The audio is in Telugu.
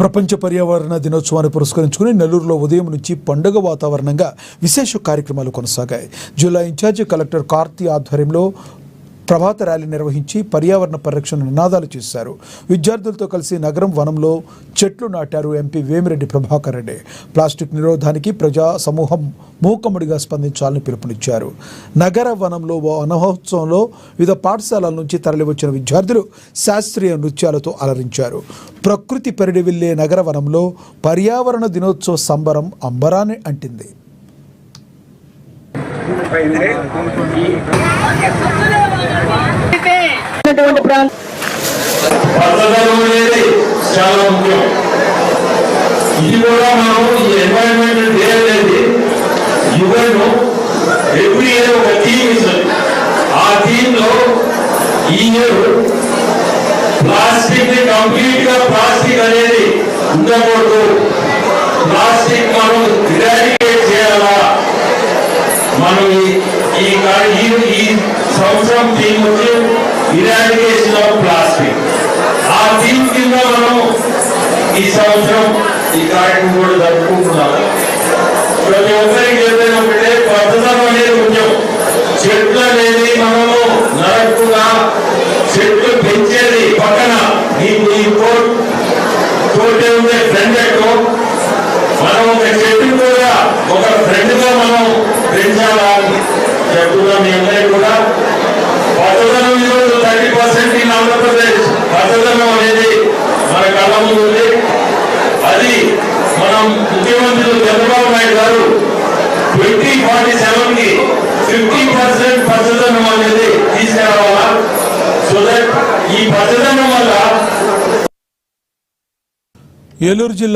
ప్రపంచ పర్యావరణ దినోత్సవాన్ని పురస్కరించుకుని నెల్లూరులో ఉదయం నుంచి పండుగ వాతావరణంగా విశేష కార్యక్రమాలు కొనసాగాయి. జిల్లా ఇన్ఛార్జి కలెక్టర్ కార్తీ ఆధ్వర్యంలో ప్రభాత ర్యాలీ నిర్వహించి పర్యావరణ పరిరక్షణ నినాదాలు చేశారు. విద్యార్థులతో కలిసి నగరం వనంలో చెట్లు నాటారు ఎంపీ వేమిరెడ్డి ప్రభాకర్ రెడ్డి. ప్లాస్టిక్ నిరోధానికి ప్రజా సమూహం మూకముడిగా స్పందించాలని పిలుపునిచ్చారు. నగర వనంలో వనమహోత్సవంలో వివిధ పాఠశాలల నుంచి తరలివచ్చిన విద్యార్థులు శాస్త్రీయ నృత్యాలతో అలరించారు. ప్రకృతి పరిడివిల్లే నగర వనంలో పర్యావరణ దినోత్సవ సంబరం అంబరాన్ని అంటింది. చాలా ముఖ్యం. ఇది కూడా మనం ఈ ఎన్వైరన్మెంటల్ డే అనేది యుఎన్ ఎవ్రీ ఇయర్ ఒక థీమ్ ఇస్తుంది. ఆ థీమ్ లో ఈ ఇయర్ ప్లాస్టిక్ ని కంప్లీట్ గా ప్లాస్టిక్ అనేది ఉండకూడదు, ప్లాస్టిక్ మనం ఇరాడికేట్ చేయాలా. మనం ఈ సంవత్సరం థీమ్ వచ్చి ఇరాడికేషన్ ఆఫ్ ప్లాస్టిక్. ఆ థీమ్ కింద మనం ఈ సంవత్సరం ఈ కార్యక్రమం కూడా జరుపుకుంటున్నాము. ప్రతి ఒక్కరికి ఏదైనా ఒకటే పద్ధతం అనేది ముఖ్యం. చెట్లు అనేది మనము నరకుండా చెట్లు పెంచేది పక్కన ఈ తోటే ఉండే ఫ్రెండ్ ఎక్కువ మనం ఒక చెట్టు కూడా ఒక ఫ్రెండ్ గా మనం పెంచాలని చెప్తున్నాం. మీ అందరికీ కూడా పచ్చదనం ఈరోజు 30% ఇన్ ఆంధ్రప్రదేశ్ పచ్చదనం అనేది మన కళ్ళ ముందు ఉంది. అది మనం ముఖ్యమంత్రి చంద్రబాబు నాయుడు గారు 2047 కి 50% పచ్చదనం అనేది తీసుకురావాలా. సో దట్ ఈ పచ్చదనం వల్ల ఏలూరు జిల్లా